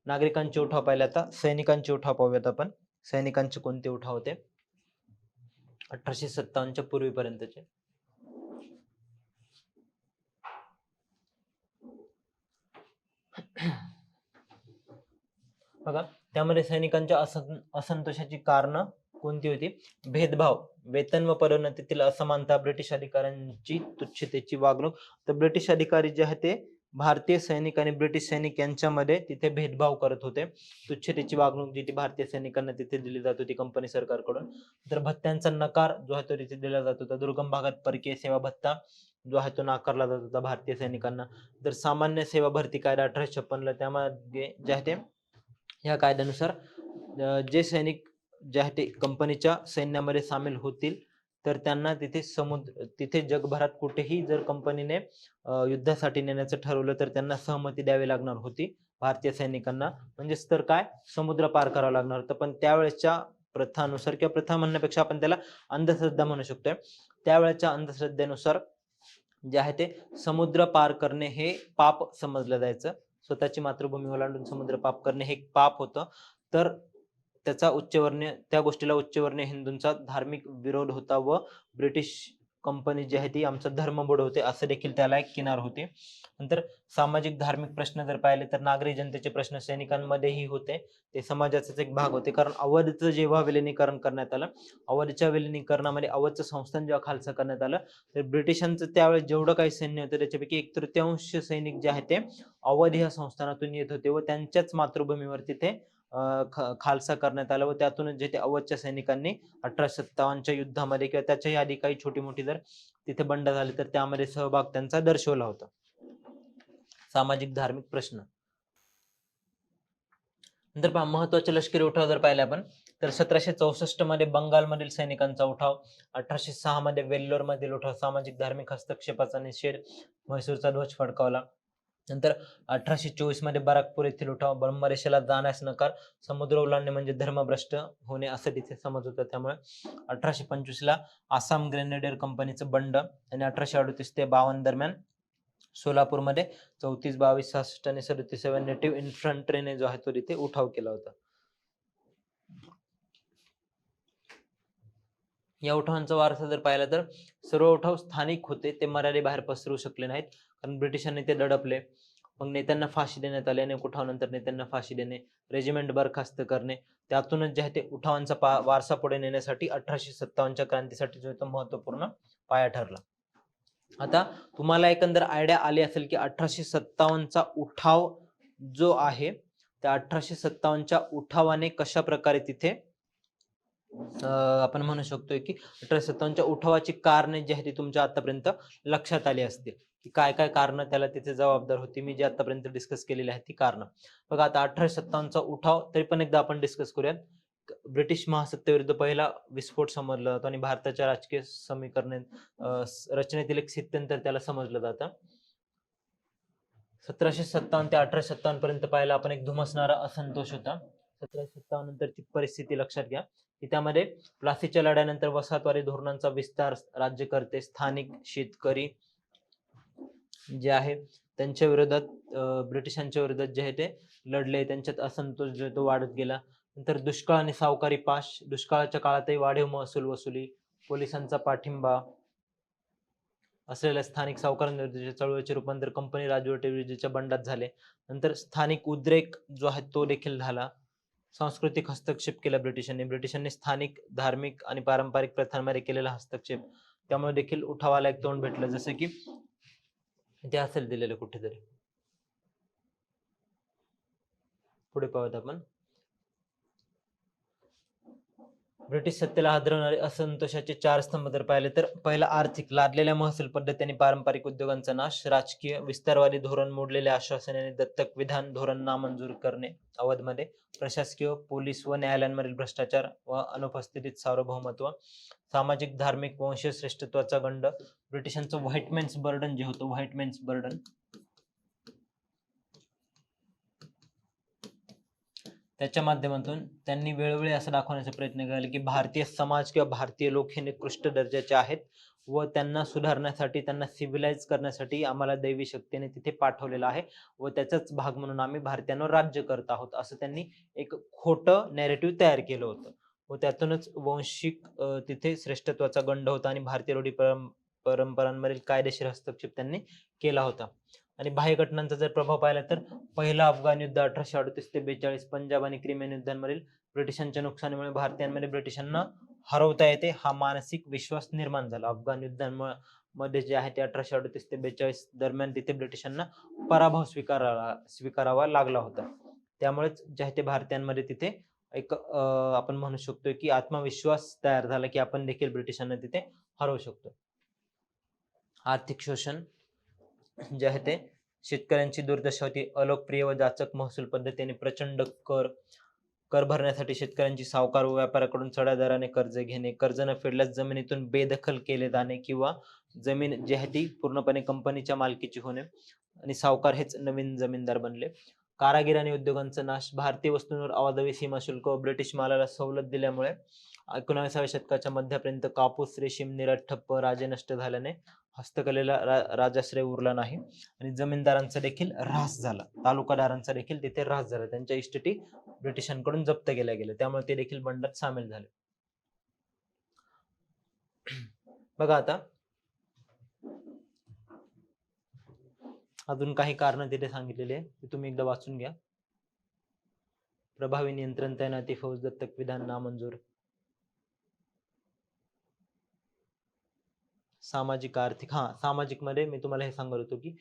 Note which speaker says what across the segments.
Speaker 1: नागरिकांचे उठाव पाहिले, आता सैनिकांचे उठाव पाहूयात आपण. सैनिकांचे कोणते उठाव होते 1857च्या पूर्वीपर्यंतचे. बघा, त्यामध्ये सैनिकांच्या असंतोषाची कारण कोणती होती? भेदभाव, वेतन व पदोन्नतीतील असमानता, ब्रिटिश अधिकाऱ्यांची तुच्छतेची वागणूक. तर ब्रिटिश अधिकारी जे आहेत ते भारतीय सैनिक आणि ब्रिटिश सैनिक यांच्यामध्ये तिथे भेदभाव करत होते. तुच्छतेची वागणूक जी ती भारतीय सैनिकांना तिथे दिली जात होती कंपनी सरकारकडून. तर भत्त्यांचा नकार जो आहे तो तिथे दिला जात होता. दुर्गम भागात परकीय सेवा भत्ता जो आहे तो नाकारला जात होता भारतीय सैनिकांना. तर सामान्य सेवा भरती कायदा 1856 त्यामध्ये जे आहे ते या कायद्यानुसार जे सैनिक जे आहे ते कंपनीच्या सैन्यामध्ये सामील होतील तर त्यांना तिथे जगभरात कुठेही जर कंपनीने युद्धासाठी नेण्याचं ठरवलं तर त्यांना सहमती द्यावी लागणार होती भारतीय सैनिकांना. म्हणजेच तर काय, समुद्र पार करावं लागणार होतं. पण त्यावेळेच्या प्रथानुसार, किंवा प्रथा म्हणण्यापेक्षा आपण त्याला अंधश्रद्धा म्हणू शकतोय, त्यावेळेच्या अंधश्रद्धेनुसार जे आहे ते समुद्र पार करणे हे पाप समजलं जायचं. स्वतःची मातृभूमी ओलांडून समुद्र पाप करणे हे पाप होतं. तर त्या गोष्टीला उच्चवर्णीय हिंदूंचा धार्मिक विरोध होता व ब्रिटिश कंपनी जी आहे ती आमचा धर्म बुडवते असं देखील त्याला एक किनार होते. नंतर सामाजिक धार्मिक प्रश्न जर पाहिले तर नागरी जनतेचे प्रश्न सैनिकांमध्येही होते. ते समाजाचाच एक भाग होते. कारण अवधचं जेव्हा विलिनीकरण करण्यात आलं, अवधच्या विलिनीकरणामध्ये अवधचं संस्थान जेव्हा खालचं करण्यात आलं, तर ब्रिटिशांचं त्यावेळेस जेवढं काही सैन्य होतं त्याच्यापैकी 1/3 सैनिक जे आहेत ते अवध या संस्थानातून येत होते व त्यांच्याच मातृभूमीवर तिथे खालसा करण्यात आला व त्यातूनच जे ते अवधच्या सैनिकांनी 1857च्या युद्धामध्ये किंवा त्याच्याही आधी काही छोटी मोठी जर तिथे बंड झाले तर त्यामध्ये सहभाग त्यांचा दर्शवला होता. सामाजिक धार्मिक प्रश्न. नंतर पहा, महत्वाचे लष्करी उठाव जर पाहिले आपण तर 1764 मध्ये बंगालमधील सैनिकांचा उठाव, 1806 मध्ये वेल्लोर मधील उठाव, सामाजिक धार्मिक हस्तक्षेपाचा निषेध, म्हैसूरचा ध्वज फडकावला. नंतर 1824 मध्ये बराकपूर येथील उठाव, ब्रह्मरेषेला जाण्यास नकार, समुद्र ओलांडणे म्हणजे धर्मभ्रष्ट होणे असं तिथे समज होतं. त्यामुळे 1825 ला आसाम ग्रेनेडियर कंपनीचं बंड आणि 1838 ते 52 दरम्यान सोलापूरमध्ये 34, 22, 66 आणि 37 नेटिव्ह इन्फंट्रीने जो आहे तो तिथे उठाव केला होता. या उठावांचा वारसा जर पाहिला तर सर्व उठाव स्थानिक होते, ते मर्यादे बाहेर पसरू शकले नाहीत कारण ब्रिटिशांनी ते दडपले. मग नेत्यांना फाशी देण्यात आली, अनेक उठावानंतर नेत्यांना फाशी देणे, रेजिमेंट बरखास्त करणे, त्यातूनच जे आहे ते उठावांचा वारसा पुढे नेण्यासाठी 1857च्या क्रांतीसाठी जो तो महत्वपूर्ण पाया ठरला. आता तुम्हाला एकंदर आयडिया आली असेल की 1857चा उठाव जो आहे त्या 1857च्या उठावाने कशा प्रकारे तिथे आपण म्हणू शकतोय की 1857च्या उठावाची कारणे जी आहे ती तुमच्या आतापर्यंत लक्षात आली असतील की काय काय कारण त्याला तिथे जबाबदार होती. मी जे आतापर्यंत डिस्कस केलेली आहे ती कारण. बघा, आता 1857चा उठाव तरी पण एकदा आपण डिस्कस करूयात. ब्रिटिश महासत्तेविरुद्ध पहिला विस्फोट समजला जातो आणि भारताच्या राजकीय समीकरण रचनेतील एक स्थित्यंतर त्याला समजलं जातं. 1757 ते 1857 पर्यंत पाहिला आपण एक धुमसणारा असंतोष होता. 1757 नंतरची परिस्थिती लक्षात घ्या की त्यामध्ये प्लासीच्या लढ्यानंतर वसाहतवादी धोरणांचा विस्तार, राज्यकर्ते, स्थानिक शेतकरी जे आहे त्यांच्या विरोधात ब्रिटिशांच्या विरोधात जे आहे ते लढले, त्यांच्यात असंतोष जो तो वाढत गेला. नंतर दुष्काळ आणि सावकारी पाश, दुष्काळाच्या काळातही वाढीव महसूल वसुली, पोलिसांचा पाठिंबा असलेल्या स्थानिक सावकारांविरुद्धच्या चळवळीचे रूपांतर कंपनी राजवटीविरुद्धच्या बंडात झाले. नंतर स्थानिक उद्रेक जो आहे तो देखील झाला. सांस्कृतिक हस्तक्षेप केला ब्रिटिशांनी स्थानिक धार्मिक आणि पारंपरिक प्रथांमध्ये केलेला हस्तक्षेप, त्यामुळे देखील उठावाला एक तोंड भेटलं. जसं की ते असेल दिलेलं कुठेतरी, पुढे पाहूयात आपण. ब्रिटिश सत्तेला हादरवणारे असंतोषाचे 4 स्तंभ जर पाहिले तर पहिला आर्थिक, लादलेल्या महसूल पद्धती आणि पारंपरिक उद्योगांचा नाश. राजकीय, विस्तारवादी धोरण, मोडलेले आश्वासने आणि दत्तक विधान, धोरण नामंजूर करणे अवधमध्ये. प्रशासकीय, पोलीस व न्यायालयांमधील भ्रष्टाचार व अनुपस्थितीत सार्वभौमत्व. सामाजिक, धार्मिक, वंशीय श्रेष्ठत्वाचा गंड. ब्रिटिशांचं व्हाईटमॅन्स बर्डन जे होतं, व्हाईटमॅन्स बर्डन, त्याच्या माध्यमातून त्यांनी वेळोवेळी असं दाखवण्याचा प्रयत्न केला की भारतीय समाज किंवा भारतीय लोक हे निकृष्ट दर्जाचे आहेत व त्यांना सुधारण्यासाठी, त्यांना सिव्हिलाइज करण्यासाठी आम्हाला दैवी शक्तीने तिथे पाठवलेलं आहे व त्याचाच भाग म्हणून आम्ही भारतीयांवर राज्य करत आहोत, असं त्यांनी एक खोटं नॅरेटिव्ह तयार केलं होतं व त्यातूनच वंशिक तिथे श्रेष्ठत्वाचा गंड होता आणि भारतीय रूढी परंपरांवरील कायदेशीर हस्तक्षेप त्यांनी केला होता. आणि बाह्य घटनांचा जर प्रभाव पाहिला तर पहिलं अफगाण युद्ध 1838 ते 42, पंजाब आणि क्रिमियन युद्धांवरील ब्रिटिशांच्या नुकसानीमुळे भारतीयांमध्ये ब्रिटिशांना हरवता येते हा मानसिक विश्वास निर्माण झाला. अफगाण युद्धांमध्ये जे आहे ते 1838 ते 42 दरम्यान तिथे ब्रिटिशांना पराभव स्वीकारावा लागला होता. त्यामुळेच जे आहे ते भारतीयांमध्ये तिथे एक आपण म्हणू शकतो की आत्मविश्वास तयार झाला की आपण देखील ब्रिटिशांना तिथे हरवू शकतो. आर्थिक शोषण जे आहे ते शेतकऱ्यांची दुर्दशा होती. अलोकप्रिय व जाचक महसूल पद्धतीने प्रचंड कर भरण्यासाठी शेतकऱ्यांची सावकार व व्यापाऱ्याकडून चढ्या दराने कर्ज घेणे, कर्ज न फेडल्यास जमिनीतून बेदखल केले जाणे किंवा जमीन जी आहे ती पूर्णपणे कंपनीच्या मालकीची होणे आणि सावकार हेच नवीन जमीनदार बनले. कारागीर आणि उद्योगांचा नाश, भारतीय वस्तूंवर अवाढव्य सीमा शुल्क व ब्रिटिश मालाला सवलत दिल्यामुळे 19व्या शतकाच्या मध्यापर्यंत कापूस, रेशीम, निर्यात ठप्प, राजे नष्ट झाल्याने हस्तकलेला राजाश्रय उरला नाही आणि जमीनदारांचा देखील ऱ्हास झाला, तालुकादारांचा देखील तिथे ऱ्हास झाला, त्यांच्या इस्टेटी ब्रिटिशांकडून जप्त केल्या गेल्या, त्यामुळे ते देखील बंडात सामील झाले. बघा आता अजून काही कारण तिथे सांगितलेले आहे, ते तुम्ही एकदा वाचून घ्या. प्रभावी नियंत्रण, तैनाती, फौज, दत्तक विधान नामंजूर, सामाजिक आर्थिक, सामाजिक मध्ये मी तुम्हाला हे सांगत होतो की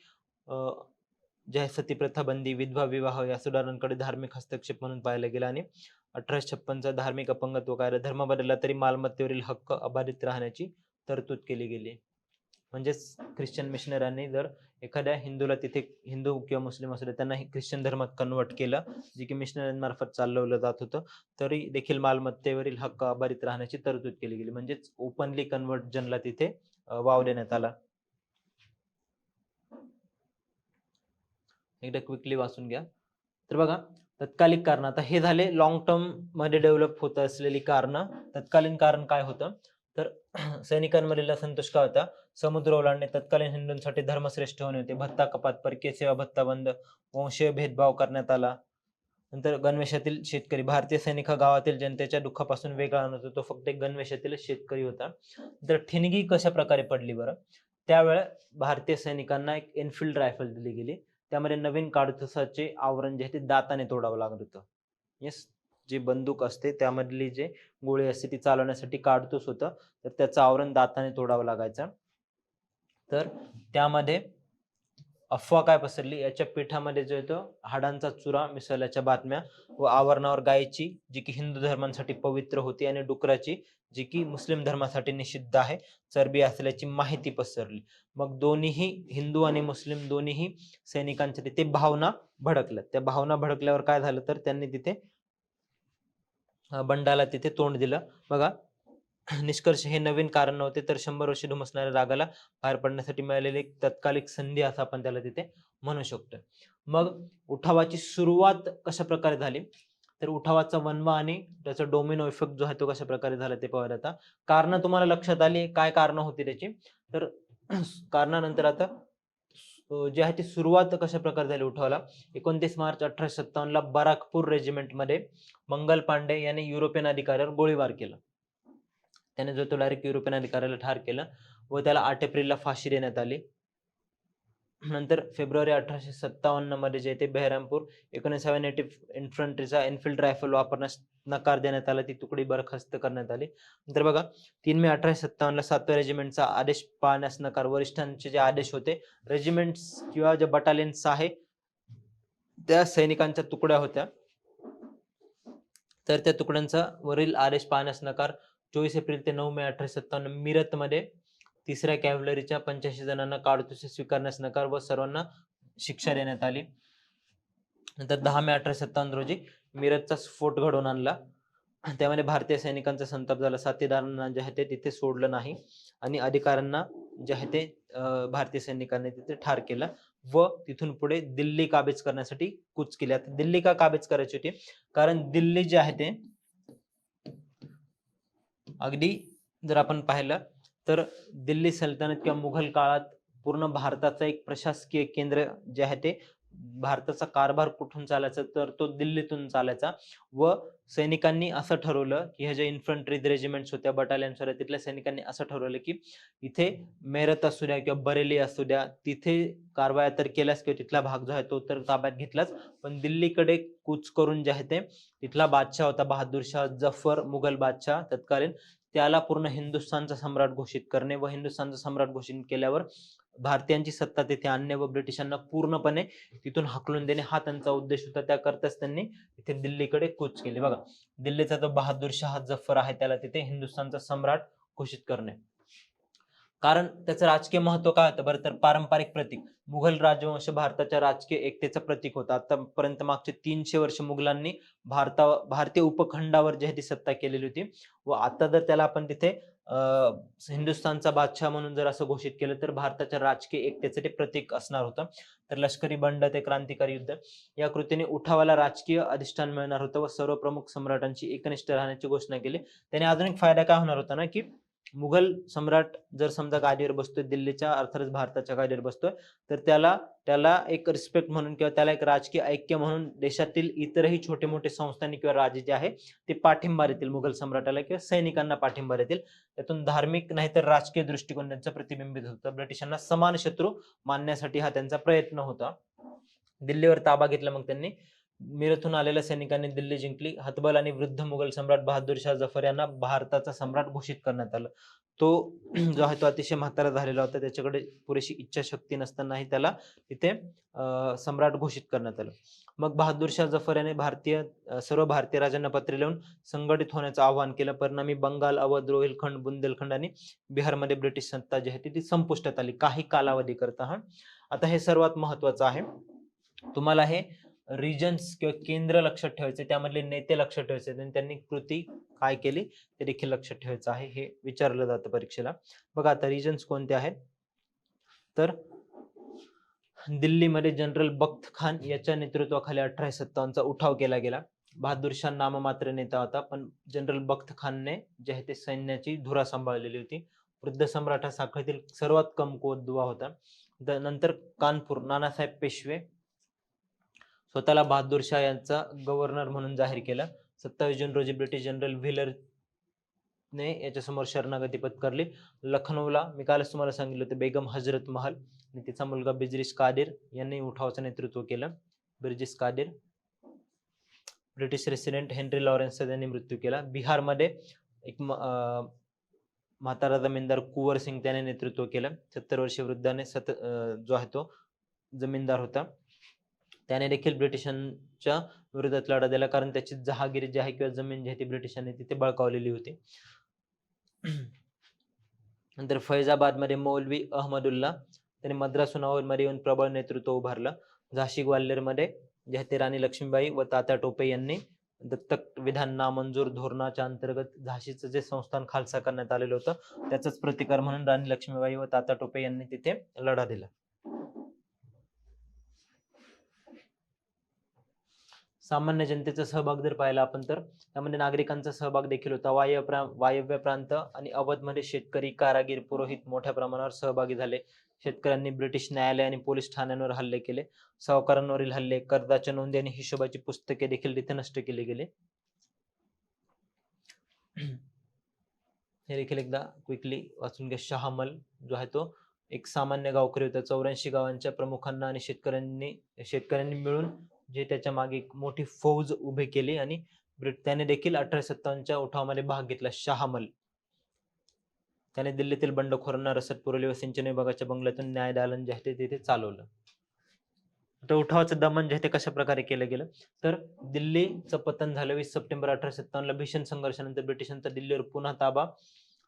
Speaker 1: ज्या सतीप्रथा बंदी, विधवा विवाह या सुधारणांकडे धार्मिक हस्तक्षेप म्हणून पाहिलं गेलं आणि 1856चा धार्मिक अपंगत्व कायदा, धर्म बदलला तरी मालमत्तेवरील हक्क अबाधित राहण्याची तरतूद केली गेली. म्हणजेच ख्रिश्चन मिशनऱ्यांनी जर एखाद्या हिंदूला तिथे, हिंदू किंवा मुस्लिम असले, त्यांना ख्रिश्चन धर्मात कन्वर्ट केलं, जे की मिशनऱ्यांमार्फत चालवलं जात होतं, तरी देखील मालमत्तेवरील हक्क अबाधित राहण्याची तरतूद केली गेली. म्हणजेच ओपनली कन्व्हर्जनला तिथे वाव देण्यात आला. एकदा क्विकली वाचून घ्या. तर बघा तत्कालिक कारण, आता हे झाले लॉंग टर्म मध्ये डेव्हलप होत असलेली कारण. तत्कालीन कारण काय होतं तर सैनिकांमधील असंतोष काय होता, समुद्र ओलांडणे, तत्कालीन हिंदूंसाठी धर्मश्रेष्ठ होणे होते, भत्ता कपात, परकीय सेवा भत्ता बंद, वंशीय भेदभाव करण्यात आला. नंतर गणवेशातील शेतकरी, भारतीय सैनिक हा गावातील जनतेच्या दुःखापासून वेगळा नव्हता, तो फक्त एक गणवेशातील शेतकरी होता. तर ठिणगी कशा प्रकारे पडली बरं, त्यावेळेस भारतीय सैनिकांना एक एनफिल्ड रायफल दिली गेली, त्यामध्ये नवीन काडतुसाचे आवरण जे आहे ते दाताने तोडावं लागत होतं. येस, जी बंदूक असते त्यामधली जे गोळी असते ती चालवण्यासाठी काडतूस होतं, तर त्याचं आवरण दाताने तोडावं लागायचं. तर त्यामध्ये अफवा काय पसरली, याच्या पिठामध्ये जो येतो हाडांचा चुरा मिसळल्याच्या बातम्या व आवरणावर गायची जी की हिंदू धर्मांसाठी पवित्र होती आणि डुकराची जी की मुस्लिम धर्मासाठी निषिद्ध आहे चरबी असल्याची माहिती पसरली. मग दोन्हीही हिंदू आणि मुस्लिम दोन्हीही सैनिकांच्या तिथे भावना भडकल्या. त्या भावना भडकल्यावर काय झालं तर त्यांनी तिथे बंडाला तिथे तोंड दिलं. बघा निष्कर्ष, हे नवीन कारण नव्हते, तर 100 वर्षे धुमसणाऱ्या रागाला बाहेर पडण्यासाठी मिळालेली एक तत्कालिक संधी असं आपण त्याला तिथे म्हणू शकतो. मग उठावाची सुरुवात कशा प्रकारे झाली, तर उठावाचा वनवा आणि त्याचा डोमिनो इफेक्ट जो आहे तो कशा प्रकारे झाला ते पाहूया. आता कारण तुम्हाला लक्षात आली, काय कारण होती त्याची, तर कारणानंतर आता जे आहे ती सुरुवात कशा प्रकारे झाली उठावाला. 29 मार्च 1857 ला बराकपूर रेजिमेंट मध्ये मंगल पांडे यांनी युरोपियन अधिकाऱ्यावर गोळीबार केला. त्याने जो तो डायरेक्ट युरोपियन अधिकाऱ्याला ठार केलं व त्याला 8 एप्रिलला फाशी देण्यात आली. नंतर फेब्रुवारी 1857 मध्ये जे ते बेहरामपूर 19व्या नेटिव्ह इन्फंट्रीचा एनफिल्ड रायफल वापरण्यास नकार देण्यात आला, ती तुकडी बरखास्त करण्यात आली. नंतर बघा 3 मे 1857 ला 7व्या रेजिमेंटचा आदेश पाळण्यास नकार, वरिष्ठांचे जे आदेश होते, रेजिमेंट्स किंवा जे बटालियन्स आहे त्या सैनिकांच्या तुकड्या होत्या, तर त्या तुकड्यांचा वरील आदेश पाळण्यास नकार. 24 एप्रिल ते 9 मे 1857 मीरत मध्ये 3ऱ्या कॅव्हलरीच्या 85 जणांना काडतुसे स्वीकारण्यास नकार व सर्वांना शिक्षा देण्यात आली. नंतर 10 मे 1857 रोजी मीरतचा स्फोट घडवून आणला, त्यामध्ये भारतीय सैनिकांचा संताप झाला. साथीदारांना जे आहे ते तिथे सोडलं नाही आणि अधिकाऱ्यांना जे आहे ते भारतीय सैनिकांनी तिथे ठार केलं व तिथून पुढे दिल्ली काबीज करण्यासाठी कूच केली. आता दिल्ली का काबीज करायची होती, कारण दिल्ली जे आहे ते अगदी जर आपण पाहिलं तर दिल्ली सल्तनत किंवा मुघल काळात पूर्ण भारताचं एक प्रशासकीय केंद्र जे आहे ते भारताचा कारभार कुठून चालायचा तर तो दिल्लीतून चालायचा व सैनिकांनी असं ठरवलं की ह्या ज्या इन्फंट्री रेजिमेंट्स होत्या बटालियन्स होत्या तिथल्या सैनिकांनी असं ठरवलं की इथे मेरठ असू द्या किंवा बरेली असू द्या तिथे कारवाया तर केल्याच किंवा तिथला भाग जो आहे तो तर ताब्यात घेतलाच पण दिल्लीकडे कूच करून जे आहे ते तिथला बादशाह होता बहादूर शाह जफर मुघल बादशाह तत्कालीन त्याला पूर्ण हिंदुस्थानचा सम्राट घोषित करणे व हिंदुस्थानचा सम्राट घोषित केल्यावर भारतीयांची सत्ता तिथे आणणे व ब्रिटिशांना पूर्णपणे तिथून हाकलून देणे हा त्यांचा उद्देश होता त्याकरताच त्यांनी तिथे दिल्लीकडे कूच केली बघा दिल्लीचा जो बहादूर शाह जफर आहे त्याला तिथे हिंदुस्थानचा सम्राट घोषित करणे कारण त्याचं राजकीय महत्व काय होतं बरं तर पारंपरिक प्रतीक मुघल राजवंश भारताच्या राजकीय एकतेचं प्रतीक होतं आतापर्यंत मागचे 300 वर्ष मुघलांनी भारतीय उपखंडावर जी आहे ती सत्ता केलेली होती व आता जर त्याला आपण तिथे हिंदुस्थानचा बादशाह म्हणून जर असं घोषित केलं तर भारताच्या राजकीय एकतेचं ते प्रतीक असणार होतं तर लष्करी बंड ते क्रांतिकारी युद्ध या कृतीने उठावाला राजकीय अधिष्ठान मिळणार होतं व सर्व प्रमुख सम्राटांची एकनिष्ठ राहण्याची घोषणा केली त्याने अजून एक फायदा काय होणार होता ना की मुघल सम्राट जर समजा गादीवर बसतोय दिल्लीच्या अर्थातच भारताच्या गादीवर बसतोय तर त्याला एक रिस्पेक्ट म्हणून किंवा त्याला एक राजकीय ऐक्य म्हणून देशातील इतरही छोटे मोठे संस्थानिक किंवा राजे जे आहे ते पाठिंबा देतील मुघल सम्राटाला किंवा सैनिकांना पाठिंबा देतील त्यातून धार्मिक नाही तर राजकीय दृष्टिकोन त्यांचा प्रतिबिंबित होता ब्रिटिशांना समान शत्रू मानण्यासाठी हा त्यांचा प्रयत्न होता दिल्लीवर ताबा घेतला मग त्यांनी मिरथून आलेल्या सैनिकांनी दिल्ली जिंकली हतबल आणि वृद्ध मुघल सम्राट बहादूर शाह जफर यांना भारताचा सम्राट घोषित करण्यात आलं तो जो आहे तो अतिशय म्हातारा झालेला होता त्याच्याकडे पुरेशी इच्छाशक्ती नसतानाही त्याला तिथे सम्राट घोषित करण्यात आलं मग बहादूर शाह जफर याने सर्व भारतीय राजांना पत्र लिहून संघटित होण्याचं आवाहन केलं परिणामी बंगाल अवध रोहिलखंड बुंदेलखंड आणि बिहारमध्ये ब्रिटिश सत्ता जी आहे ती संपुष्टात आली काही कालावधी करता हा आता हे सर्वात महत्वाचं आहे तुम्हाला हे रिजन्स किंवा केंद्र लक्षात ठेवायचे त्यामधले नेते लक्षात ठेवायचे आणि त्यांनी कृती काय केली ते देखील लक्षात ठेवायचं आहे हे विचारलं जातं परीक्षेला बघा आता रिजन्स कोणते आहेत तर दिल्लीमध्ये जनरल बख्त खान याच्या नेतृत्वाखाली 1857 उठाव केला गेला बहादूर शाह नाममात्र नेता होता पण जनरल बख्त खानने जे आहे ते सैन्याची धुरा सांभाळलेली होती वृद्ध सम्राट हा साखळीतील सर्वात कमकुवत दुवा होता नंतर कानपूर नानासाहेब पेशवे स्वतःला बहादूर शाह यांचा गव्हर्नर म्हणून जाहीर केलं 27 जून रोजी ब्रिटिश जनरल व्हीलर ने याच्यासमोर शरणागती पत्करली लखनौला मी कालच तुम्हाला सांगितलं होतं बेगम हजरत महल आणि तिचा मुलगा बिजरिश कादिर यांनी उठावाचं नेतृत्व केलं Birjis Qadir British resident Henry Lawrence यांनी मृत्यू केला बिहारमध्ये एक म्हातारा जमीनदार कुंवर सिंग त्याने नेतृत्व केलं 70 वर्षीय वृद्धाने जो आहे तो जमीनदार होता त्याने देखील ब्रिटिशांच्या विरोधात लढा दिला कारण त्याची जहागिरी जी आहे किंवा जमीन जी आहे ती ब्रिटिशांनी तिथे बळकावलेली होती नंतर फैजाबाद मध्ये मौलवी अहमदुल्ला त्याने मद्रास मध्ये येऊन प्रबळ नेतृत्व उभारलं झाशी ग्वाल्हेर मध्ये जे आहे ते राणी लक्ष्मीबाई व तात्या टोपे यांनी दत्तक विधान नामंजूर धोरणाच्या अंतर्गत झाशीचं जे संस्थान खालसा करण्यात आलेलं होतं त्याचाच प्रतिकार म्हणून राणी लक्ष्मीबाई व तात्या टोपे यांनी तिथे लढा दिला सामान्य जनतेचा सहभाग जर पाहिला आपण तर त्यामध्ये नागरिकांचा सहभाग देखील होता वायव्य प्रांत आणि अवधमध्ये शेतकरी कारागीर पुरोहित मोठ्या प्रमाणावर सहभागी झाले शेतकऱ्यांनी ब्रिटिश न्यायालय आणि पोलीस ठाण्यांवर हल्ले केले सावकारांवरील हल्ले कर्जाच्या नोंदी आणि हिशोबाची पुस्तके देखील तिथे नष्ट केली गेली हे देखील एकदा क्विकली वाचून घ्या शहामल जो आहे तो एक सामान्य गावकरी होता 84 गावांच्या प्रमुखांना आणि शेतकऱ्यांनी मिळून जे त्याच्या मागे एक मोठी फौज उभी केली आणि त्याने देखील 1857च्या उठावामध्ये भाग घेतला शहामल त्याने दिल्लीतील बंडखोरांना रसद पुरवली व सिंचन विभागाच्या बंगल्यातून न्यायदालन जे आहे ते तिथे चालवलं तर उठावाचं दमन जे आहे ते कशा प्रकारे केलं गेलं तर दिल्लीचं पतन झालं 20 सप्टेंबर 1857 ला भीषण संघर्षानंतर ब्रिटिशांचा दिल्लीवर पुन्हा ताबा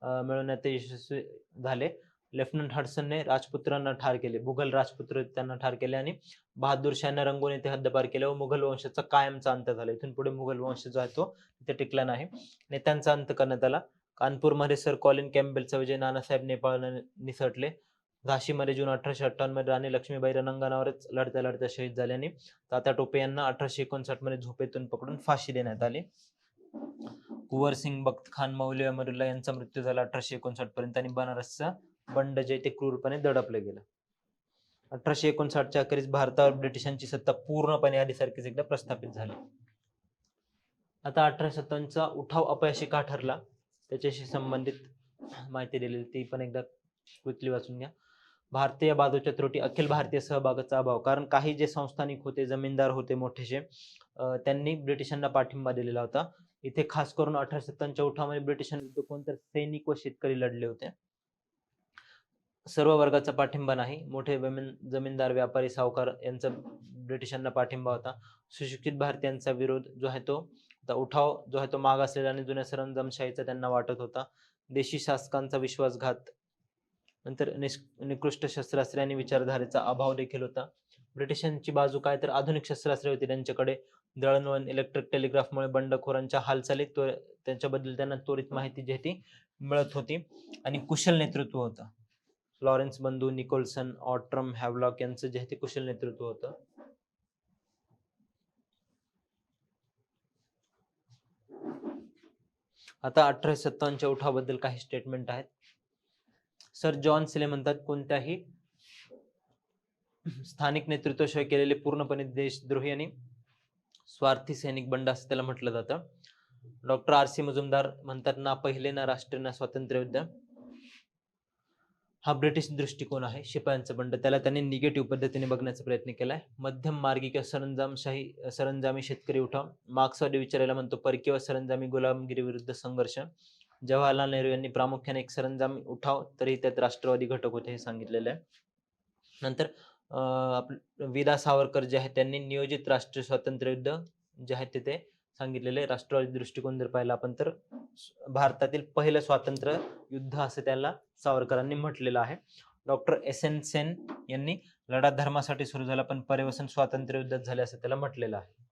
Speaker 1: मिळवण्यात यशस्वी झाले लेफ्टनंट हडसनने राजपुत्रांना ठार केले मुघल राजपुत्र त्यांना ठार केले आणि बहादूर शाहने रंगून येथे हद्दपार केले व मुघल वंशाचा कायमचा अंत झाला इथून पुढे मुघल वंश जो आहे तो तिथे टिकला नाही नेत्यांचा अंत करण्यात आला कानपूरमध्ये सर कॉलिन कॅम्बेलचा विजय नानासाहेब नेपाळने निसटले झाशीमध्ये जून 1858 मध्ये राणी लक्ष्मीबाई रणांगणावरच लढत्या लढत्या शहीद झाले आणि तात्या टोपे यांना 1859 मध्ये झोपेतून पकडून फाशी देण्यात आली कुंवरसिंग बख्त खान मौलवी अमरुल्ला यांचा मृत्यू झाला 1859 पर्यंत आणि बनारसचा बंड जे ते क्रूरपणे दडपलं गेलं. 1859च्या अखेरीस भारतावर ब्रिटिशांची सत्ता पूर्णपणे आधीसारखीच एकदा प्रस्थापित झाली. आता 1857चा उठाव अपयशी का ठरला त्याच्याशी संबंधित माहिती दिलेली ती पण एकदा क्विकली वाचून घ्या. भारतीय बाजूच्या त्रुटी, अखिल भारतीय सहभागाचा अभाव, कारण काही जे संस्थानिक होते, जमीनदार होते मोठेसे, त्यांनी ब्रिटिशांना पाठिंबा दिलेला होता. इथे खास करून 1857च्या उठावामध्ये ब्रिटिशांविरुद्ध कोणतर सैनिक व शेतकरी लढले होते. सर्व वर्गाचा पाठिंबा नाही. मोठे जमीनदार, व्यापारी, सावकार यांचा ब्रिटिशांना पाठिंबा होता. सुशिक्षित भारतीयांचा विरोध जो आहे तो उठाव जो आहे तो मागासलेला आणि जुन्या सरंजामशाहीचा त्यांना वाटत होता. देशी शासकांचा विश्वासघात, नंतर निकृष्ट शस्त्रास्त्रे आणि विचारधारेचा अभाव देखील होता. ब्रिटिशांची बाजू काय तर आधुनिक शस्त्रास्त्रे होती त्यांच्याकडे. दळणवळण, इलेक्ट्रिक टेलिग्राफमुळे बंडखोरांच्या हालचालीत त्यांच्याबद्दल त्यांना त्वरित माहिती जी ती मिळत होती आणि कुशल नेतृत्व होतं. लॉरेन्स बंधू, निकोलसन, ऑट्रम, हॅवलॉक यांचं जे ते कुशल नेतृत्व होतं. आता 1857च्या उठावाबद्दल काही स्टेटमेंट आहेत. सर जॉन सिले म्हणतात, कोणत्याही स्थानिक नेतृत्वाशिवाय केलेले पूर्णपणे देशद्रोही आणि स्वार्थी सैनिक बंड असं त्याला म्हटलं जातं. Doctor RC. मुजुमदार म्हणतात, ना पहिले ना राष्ट्रीय ना स्वातंत्र्य युद्ध हा ब्रिटिश दृष्टिकोन आहे. शिपायांचं बंड त्याला त्यांनी निगेटिव्ह पद्धतीने बघण्याचा प्रयत्न केलाय. मध्यम मार्गी किंवा सरंजामी शेतकरी उठाव, मार्क्सवादी विचारायला म्हणतो परकीय व सरंजामी गुलामगिरी विरुद्ध संघर्ष. जवाहरलाल नेहरू यांनी प्रामुख्याने एक सरंजामी उठाव, तरी त्यात राष्ट्रवादी घटक होते हे सांगितलेलं आहे. नंतर विदा सावरकर जे आहेत त्यांनी नियोजित राष्ट्रीय स्वातंत्र्य युद्ध जे आहे ते सांगितलेले. राष्ट्रवादी दृष्टिकोन जर पाहिला आपण तर भारतातील पहिलं स्वातंत्र्य युद्ध असं त्याला सावरकरांनी म्हटलेलं आहे. Doctor SN. सेन यांनी लढा धर्मासाठी सुरू झाला पण पर्यवसन स्वातंत्र्य युद्धात झाले असं त्याला म्हटलेलं आहे.